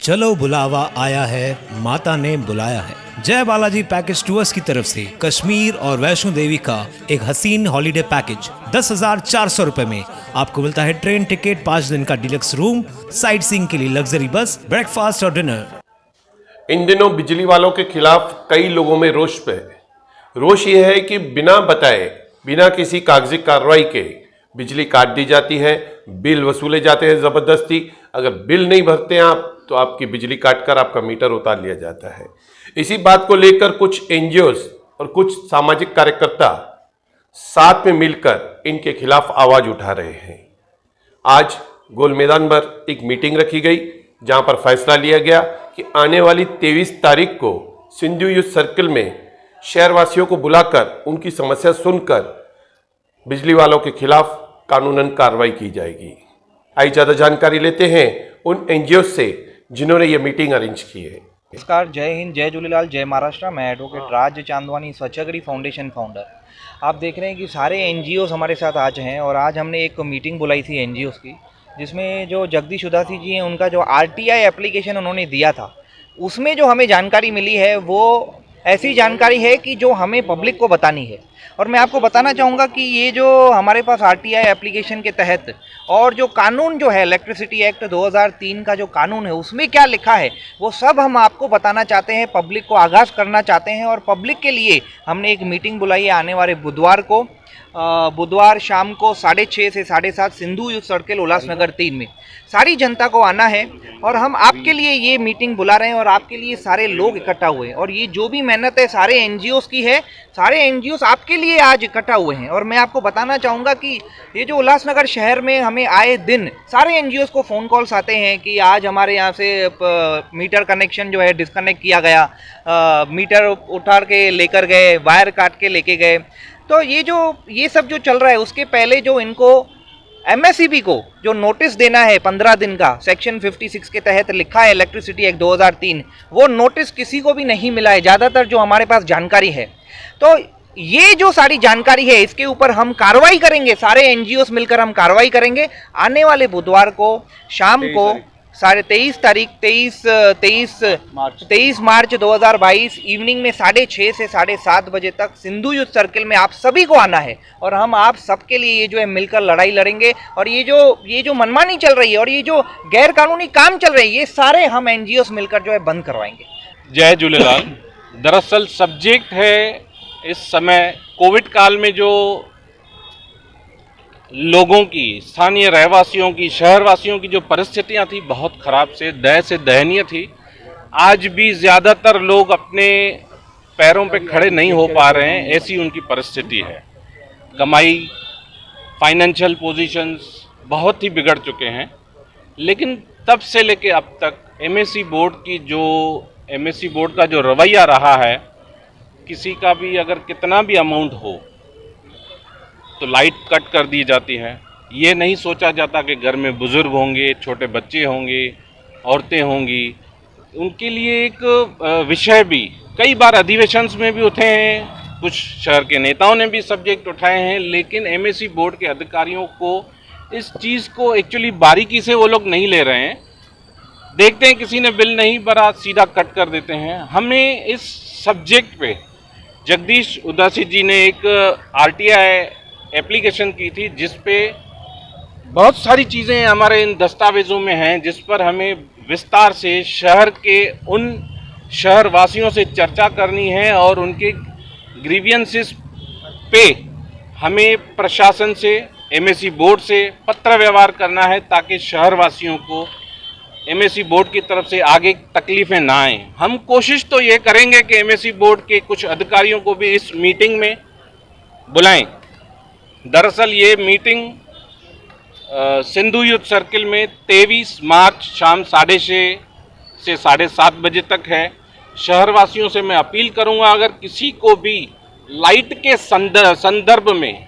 चलो बुलावा आया है, माता ने बुलाया है। जय बालाजी पैकेज टूर्स की तरफ से कश्मीर और वैष्णो देवी का एक हसीन हॉलिडे पैकेज 10,400 रुपए में आपको मिलता है ट्रेन टिकट, 5 दिन का डिलक्स रूम, साइट सीइंग के लिए लग्जरी बस, ब्रेकफास्ट और डिनर। इन दिनों बिजली वालों के खिलाफ कई लोगों में रोष है। रोष ये है कि बिना बताए, बिना किसी कागजी कार्रवाई के बिजली काट दी जाती है, बिल वसूले जाते हैं जबरदस्ती। अगर बिल नहीं भरते हैं आप तो आपकी बिजली काटकर आपका मीटर उतार लिया जाता है। इसी बात को लेकर कुछ एनजीओस और कुछ सामाजिक कार्यकर्ता साथ में मिलकर इनके खिलाफ आवाज उठा रहे हैं। आज गोल मैदान पर एक मीटिंग रखी गई जहां पर फैसला लिया गया कि आने वाली 23 तारीख को सिंधु युद्ध सर्किल में शहरवासियों को बुलाकर उनकी समस्या सुनकर बिजली वालों के खिलाफ कानूनन कार्रवाई की जाएगी। आइए ज़्यादा जानकारी लेते हैं उन एनजीओ से जिन्होंने ये मीटिंग अरेंज की है। नमस्कार, जय हिंद, जय झूलेलाल, जय महाराष्ट्र। मैं एडवोकेट राज चांदवानी, स्वच्छाग्रही फाउंडेशन फाउंडर। आप देख रहे हैं कि सारे एनजीओस हमारे साथ आज हैं और आज हमने एक मीटिंग बुलाई थी एनजीओस की, जिसमें जो जगदीश उदासी जी हैं उनका जो आरटीआई एप्लीकेशन उन्होंने दिया था, उसमें जो हमें जानकारी मिली है वो ऐसी जानकारी है कि जो हमें पब्लिक को बतानी है। और मैं आपको बताना चाहूँगा कि ये जो हमारे पास आरटीआई एप्लीकेशन के तहत और जो कानून जो है इलेक्ट्रिसिटी एक्ट 2003 का जो कानून है उसमें क्या लिखा है वो सब हम आपको बताना चाहते हैं, पब्लिक को आगाज़ करना चाहते हैं। और पब्लिक के लिए हमने एक मीटिंग बुलाई है आने वाले बुधवार को, बुधवार शाम को 6:30 से 7:30 सिंधु युद्ध सर्किल उल्लासनगर 3 में सारी जनता को आना है। और हम आपके लिए ये मीटिंग बुला रहे हैं और आपके लिए सारे लोग इकट्ठा हुए हैं। और ये जो भी मेहनत है सारे एनजीओस की है, सारे एनजीओस आपके लिए आज इकट्ठा हुए हैं। और मैं आपको बताना चाहूँगा कि ये जो उल्लासनगर शहर में हमें आए दिन सारे एनजीओस को फ़ोन कॉल्स आते हैं कि आज हमारे यहाँ से मीटर कनेक्शन जो है डिस्कनेक्ट किया गया, मीटर उठा के लेकर गए, वायर काट के लेके गए। तो ये सब जो चल रहा है उसके पहले जो इनको एमएसईबी को जो नोटिस देना है 15 दिन का, सेक्शन 56 के तहत लिखा है इलेक्ट्रिसिटी एक्ट 2003, वो नोटिस किसी को भी नहीं मिला है, ज़्यादातर जो हमारे पास जानकारी है। तो ये जो सारी जानकारी है इसके ऊपर हम कार्रवाई करेंगे, सारे एनजीओस मिलकर हम कार्रवाई करेंगे। आने वाले बुधवार को शाम को 23 मार्च 2022 इवनिंग में 6:30 से 7:30 बजे तक सिंधु युद्ध सर्किल में आप सभी को आना है। और हम आप सबके लिए ये जो है मिलकर लड़ाई लड़ेंगे। और ये जो मनमानी चल रही है और ये जो गैर कानूनी काम चल रहे हैं ये सारे हम एनजीओस मिलकर जो है बंद करवाएंगे। जय झूलेलाल। दरअसल सब्जेक्ट है इस समय कोविड काल में जो लोगों की, स्थानीय रहवासियों की, शहरवासियों की जो परिस्थितियां थी बहुत ख़राब से दयनीय थी। आज भी ज़्यादातर लोग अपने पैरों पे खड़े नहीं हो पा रहे हैं, ऐसी उनकी परिस्थिति है। कमाई, फाइनेंशियल पोजीशंस बहुत ही बिगड़ चुके हैं। लेकिन तब से लेके अब तक एमएससी बोर्ड का जो रवैया रहा है, किसी का भी अगर कितना भी अमाउंट हो तो लाइट कट कर दी जाती है। ये नहीं सोचा जाता कि घर में बुज़ुर्ग होंगे, छोटे बच्चे होंगे, औरतें होंगी, उनके लिए एक विषय भी कई बार अधिवेशन में भी उठे हैं, कुछ शहर के नेताओं ने भी सब्जेक्ट उठाए हैं। लेकिन एमएससी बोर्ड के अधिकारियों को इस चीज़ को एक्चुअली बारीकी से वो लोग नहीं ले रहे हैं। देखते हैं किसी ने बिल नहीं भरा, सीधा कट कर देते हैं। हमें इस सब्जेक्ट पे जगदीश उदासी जी ने एक आरटीआई एप्लीकेशन की थी जिस पे बहुत सारी चीज़ें हमारे इन दस्तावेज़ों में हैं, जिस पर हमें विस्तार से शहर के उन शहरवासियों से चर्चा करनी है और उनके ग्रीवियंसेस पे हमें प्रशासन से, एमएससी बोर्ड से पत्र व्यवहार करना है ताकि शहरवासियों को एमएससी बोर्ड की तरफ से आगे तकलीफ़ें ना आएँ। हम कोशिश तो ये करेंगे कि एमएससी बोर्ड के कुछ अधिकारियों को भी इस मीटिंग में बुलाएं। दरअसल ये मीटिंग सिंधु युद्ध सर्किल में 23 मार्च शाम 6:30 से 7:30 बजे तक है। शहरवासियों से मैं अपील करूंगा, अगर किसी को भी लाइट के संदर्भ में,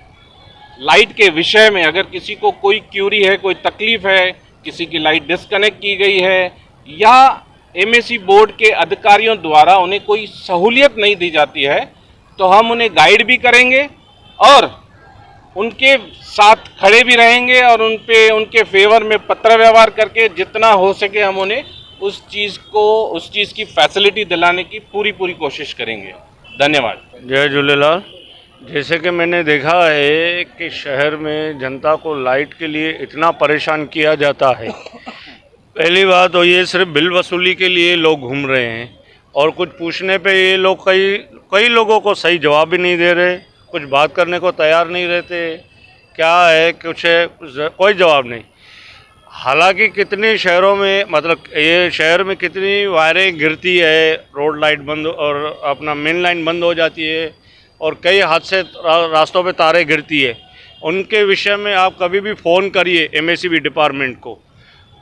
लाइट के विषय में अगर किसी को कोई क्यूरी है, कोई तकलीफ़ है, किसी की लाइट डिस्कनेक्ट की गई है या एमएससी बोर्ड के अधिकारियों द्वारा उन्हें कोई सहूलियत नहीं दी जाती है, तो हम उन्हें गाइड भी करेंगे और उनके साथ खड़े भी रहेंगे और उनके फेवर में पत्र व्यवहार करके जितना हो सके हम उन्हें उस चीज़ की फैसिलिटी दिलाने की पूरी कोशिश करेंगे। धन्यवाद। जय झूलेलाल। जैसे कि मैंने देखा है कि शहर में जनता को लाइट के लिए इतना परेशान किया जाता है। पहली बात तो ये सिर्फ बिल वसूली के लिए लोग घूम रहे हैं और कुछ पूछने पे ये लोग कई लोगों को सही जवाब भी नहीं दे रहे, कुछ बात करने को तैयार नहीं रहते। क्या है कुछ है कोई जवाब नहीं। हालांकि कितने शहरों में मतलब ये शहर में कितनी वायरें गिरती है, रोड लाइट बंद और अपना मेन लाइन बंद हो जाती है और कई हादसे रास्तों पे तारें गिरती है। उनके विषय में आप कभी भी फ़ोन करिए एमएससीबी डिपार्टमेंट को,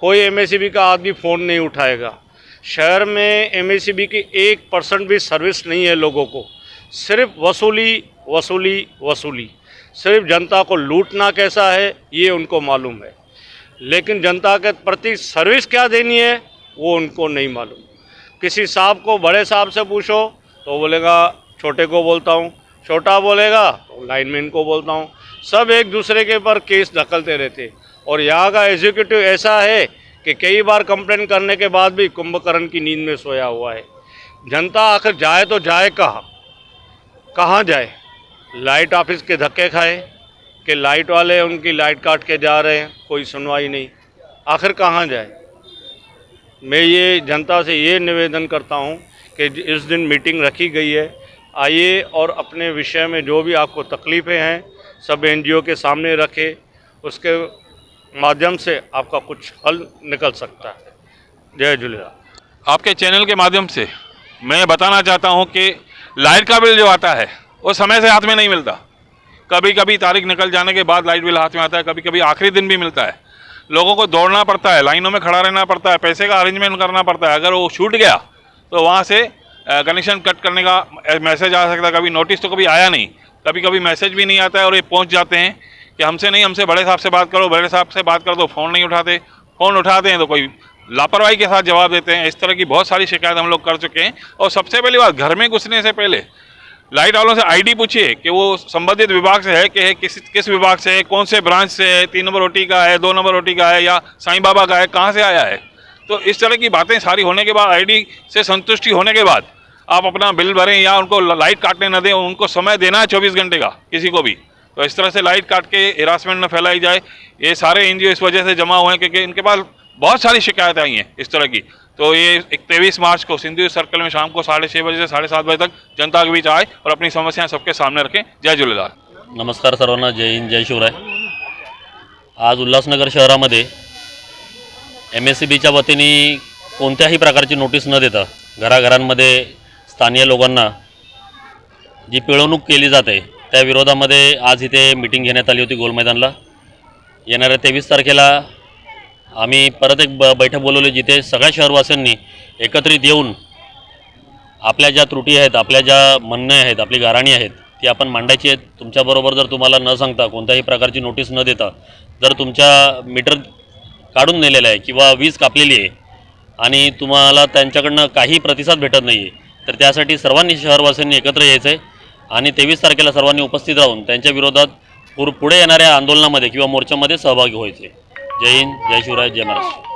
कोई एमएससीबी का आदमी फ़ोन नहीं उठाएगा। शहर में एमएससीबी की 1% भी सर्विस नहीं है लोगों को, सिर्फ वसूली वसूली वसूली। सिर्फ जनता को लूटना कैसा है ये उनको मालूम है, लेकिन जनता के प्रति सर्विस क्या देनी है वो उनको नहीं मालूम। किसी साहब को बड़े साहब से पूछो तो बोलेगा छोटे को बोलता हूँ, छोटा बोलेगा तो लाइनमैन को बोलता हूँ। सब एक दूसरे के पर केस धकलते रहते और यहाँ का एग्जीक्यूटिव ऐसा है कि कई बार कंप्लेंट करने के बाद भी कुंभकर्ण की नींद में सोया हुआ है। जनता आखिर जाए तो जाए कहाँ जाए? लाइट ऑफिस के धक्के खाए कि लाइट वाले उनकी लाइट काट के जा रहे हैं, कोई सुनवाई नहीं, आखिर कहाँ जाए? मैं ये जनता से ये निवेदन करता हूँ कि इस दिन मीटिंग रखी गई है, आइए और अपने विषय में जो भी आपको तकलीफ़ें हैं सब एनजीओ के सामने रखें, उसके माध्यम से आपका कुछ हल निकल सकता है। जय झूलेलाल। आपके चैनल के माध्यम से मैं बताना चाहता हूं कि लाइट का बिल जो आता है वो समय से हाथ में नहीं मिलता। कभी कभी तारीख निकल जाने के बाद लाइट बिल हाथ में आता है, कभी कभी आखिरी दिन भी मिलता है। लोगों को दौड़ना पड़ता है, लाइनों में खड़ा रहना पड़ता है, पैसे का अरेंजमेंट करना पड़ता है। अगर वो छूट गया तो वहाँ से कनेक्शन कट करने का मैसेज आ सकता है। कभी नोटिस तो कभी आया नहीं, कभी कभी मैसेज भी नहीं आता है और ये पहुँच जाते हैं कि हमसे नहीं, हमसे बड़े साहब से बात करो, बड़े साहब से बात करो तो फ़ोन नहीं उठाते, फ़ोन उठाते हैं तो कोई लापरवाही के साथ जवाब देते हैं। इस तरह की बहुत सारी शिकायत हम लोग कर चुके हैं। और सबसे पहली बात, घर में घुसने से पहले लाइट वालों से आईडी पूछिए कि वो संबंधित विभाग से है कि है, किस विभाग से है, कौन से ब्रांच से है, 3 नंबर ओटी का है, 2 नंबर ओटी का है या साईं बाबा का है, कहाँ से आया है। तो इस तरह की बातें सारी होने के बाद, आईडी से संतुष्टि होने के बाद आप अपना बिल भरें या उनको लाइट काटने न दें। उनको समय देना है 24 घंटे का किसी को भी। तो इस तरह से लाइट काट के हिरासमेंट न फैलाई जाए। ये सारे एनजीओ इस वजह से जमा हुए हैं क्योंकि इनके पास बहुत सारी शिकायतें आई हैं इस तरह की। तो ये 23 मार्च को सिंधु सर्कल में शाम को 6:30 बजे से 7:30 बजे तक जनता के बीच आए और अपनी समस्याएं सबके सामने रखें। जय झूलेलाल। नमस्कार सर्वांना, जय हिंद, जय शिवराय। आज उल्हासनगर शहरामध्ये MSCBच्या वतीने कोणत्याही प्रकारची नोटीस न देता घराघरांमध्ये स्थानीय लोकांना जी पिळवणूक केली जाते त्या विरोधामध्ये आज इथे मीटिंग घेण्यात आली होती गोल मैदानला। येणाऱ्या 23 तारखेला आम्ही परत एक बैठक बोलवली जिथे सगळ्या शहरवासियांनी एकत्रित येऊन आपल्या ज्या त्रुटी आहेत, आपल्या ज्या म्हणणे आहेत, आपली गाऱ्हाणी आहेत ती आपण मांडायची आहेत। तुमच्याबरोबर जर तुम्हाला न सांगता कोणत्याही प्रकारची नोटीस न देता जर तुमच्या मीटर काढून नेलेलं आहे किंवा वीज कापलेली आहे आणि तुम्हाला त्यांच्याकडनं काही प्रतिसाद भेटत नाही आहे तर त्यासाठी सर्वांनी शहरवासियांनी एकत्र यायचं आहे आणि 23 तारखेला सर्वांनी उपस्थित राहून त्यांच्या विरोधात पुढे येणाऱ्या आंदोलनामध्ये किंवा मोर्चामध्ये सहभागी व्हायचे। जय हिंद, जय शिवराय, जय महाराष्ट्र।